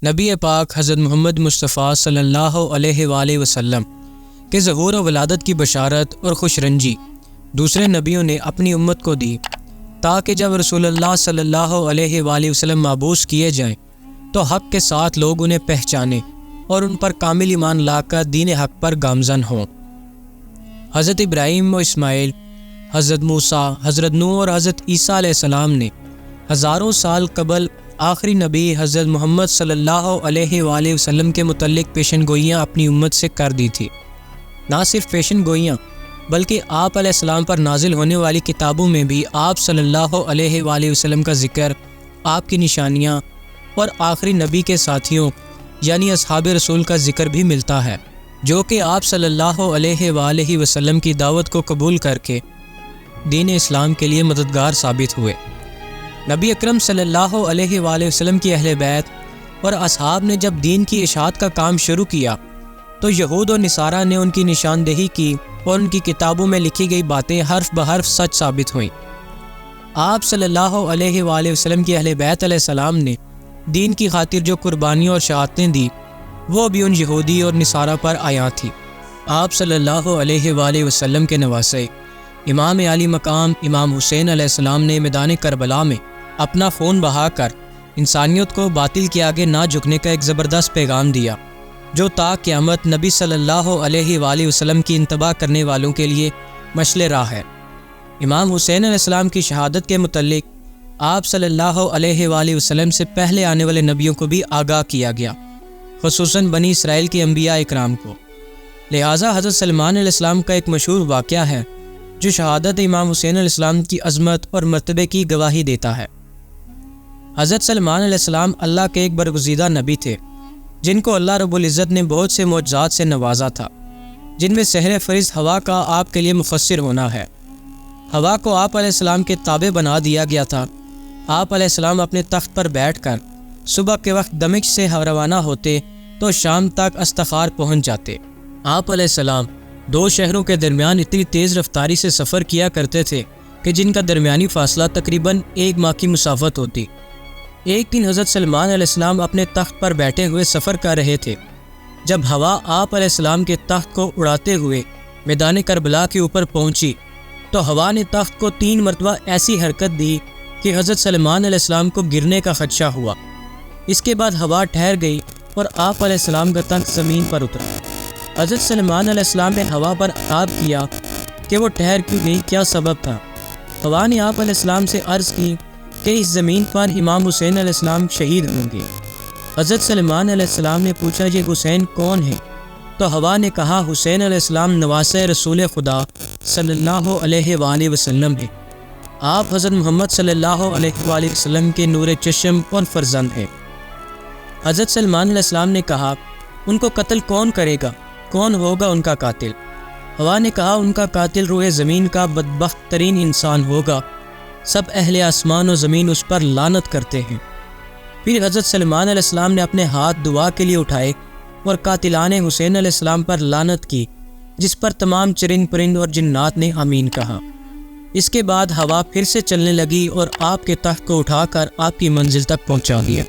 نبی پاک حضرت محمد مصطفیٰ صلی اللہ علیہ وآلہ وسلم کے ظہور و ولادت کی بشارت اور خوش رنجی دوسرے نبیوں نے اپنی امت کو دی تاکہ جب رسول اللہ صلی اللہ علیہ وآلہ وسلم مبعوث کیے جائیں تو حق کے ساتھ لوگ انہیں پہچانیں اور ان پر کامل ایمان لا کر دین حق پر گامزن ہوں۔ حضرت ابراہیم و اسماعیل، حضرت موسیٰ، حضرت نوح اور حضرت عیسیٰ علیہ السلام نے ہزاروں سال قبل آخری نبی حضرت محمد صلی اللہ علیہ وآلہ وسلم کے متعلق پیشن گوئیاں اپنی امت سے کر دی تھی۔ نہ صرف پیشن گوئیاں بلکہ آپ علیہ السلام پر نازل ہونے والی کتابوں میں بھی آپ صلی اللہ علیہ وآلہ وسلم کا ذکر، آپ کی نشانیاں اور آخری نبی کے ساتھیوں یعنی اصحاب رسول کا ذکر بھی ملتا ہے، جو کہ آپ صلی اللہ علیہ وآلہ وسلم کی دعوت کو قبول کر کے دین اسلام کے لیے مددگار ثابت ہوئے۔ نبی اکرم صلی اللہ علیہ وآلہ وسلم کی اہل بیت اور اصحاب نے جب دین کی اشاعت کا کام شروع کیا تو یہود و نصارہ نے ان کی نشاندہی کی اور ان کی کتابوں میں لکھی گئی باتیں حرف بحرف سچ ثابت ہوئیں۔ آپ صلی اللہ علیہ وآلہ وسلم کی اہل بیت علیہ السلام نے دین کی خاطر جو قربانیاں اور شہادتیں دی وہ بھی ان یہودی اور نصارہ پر عیاں تھی۔ آپ صلی اللہ علیہ وآلہ وسلم کے نواسے امام عالی مقام امام حسین علیہ السلام نے میدان کربلا میں اپنا خون بہا کر انسانیت کو باطل کے آگے نہ جھکنے کا ایک زبردست پیغام دیا، جو تا قیامت نبی صلی اللہ علیہ وآلہ وسلم کی انتباہ کرنے والوں کے لیے مشعل راہ ہے۔ امام حسین علیہ السلام کی شہادت کے متعلق آپ صلی اللہ علیہ وآلہ وسلم سے پہلے آنے والے نبیوں کو بھی آگاہ کیا گیا، خصوصاً بنی اسرائیل کے انبیاء اکرام کو۔ لہٰذا حضرت سلمان علیہ السلام کا ایک مشہور واقعہ ہے جو شہادت امام حسین علیہ السلام کی عظمت اور مرتبے کی گواہی دیتا ہے۔ حضرت سلمان علیہ السلام اللہ کے ایک برگزیدہ نبی تھے جن کو اللہ رب العزت نے بہت سے معجزات سے نوازا تھا، جن میں سحر فرز ہوا کا آپ کے لیے مفسر ہونا ہے۔ ہوا کو آپ علیہ السلام کے تابع بنا دیا گیا تھا۔ آپ علیہ السلام اپنے تخت پر بیٹھ کر صبح کے وقت دمشق سے روانہ ہوتے تو شام تک استخار پہنچ جاتے۔ آپ علیہ السلام دو شہروں کے درمیان اتنی تیز رفتاری سے سفر کیا کرتے تھے کہ جن کا درمیانی فاصلہ تقریباً 1 ماہ کی مسافت ہوتی۔ ایک دن حضرت سلمان علیہ السلام اپنے تخت پر بیٹھے ہوئے سفر کر رہے تھے جب ہوا آپ علیہ السلام کے تخت کو اڑاتے ہوئے میدان کربلا کے اوپر پہنچی تو ہوا نے تخت کو 3 مرتبہ ایسی حرکت دی کہ حضرت سلمان علیہ السلام کو گرنے کا خدشہ ہوا۔ اس کے بعد ہوا ٹھہر گئی اور آپ علیہ السلام کا تخت زمین پر اترا۔ حضرت سلمان علیہ السلام نے ہوا پر عتاب کیا کہ وہ ٹھہر کیوں گئی، کیا سبب تھا؟ ہوا نے آپ علیہ السلام سے عرض کی کہ اس زمین پر امام حسین علیہ السلام شہید ہوں گے۔ حضرت سلمان علیہ السلام نے پوچھا یہ حسین کون ہے؟ تو ہوا نے کہا حسین علیہ السلام نواسے رسول خدا صلی اللہ علیہ وآلہ وسلم ہے۔ آپ حضرت محمد صلی اللہ علیہ وآلہ وسلم کے نور چشم اور فرزند ہیں۔ حضرت سلمان علیہ السلام نے کہا ان کو قتل کون کرے گا؟ کون ہوگا ان کا قاتل؟ ہوا نے کہا ان کا قاتل روح زمین کا بدبخت ترین انسان ہوگا، سب اہل آسمان و زمین اس پر لعنت کرتے ہیں۔ پھر حضرت سلمان علیہ السلام نے اپنے ہاتھ دعا کے لیے اٹھائے اور قاتلان حسین علیہ السلام پر لعنت کی، جس پر تمام چرند پرند اور جنات نے آمین کہا۔ اس کے بعد ہوا پھر سے چلنے لگی اور آپ کے تخت کو اٹھا کر آپ کی منزل تک پہنچا دیا۔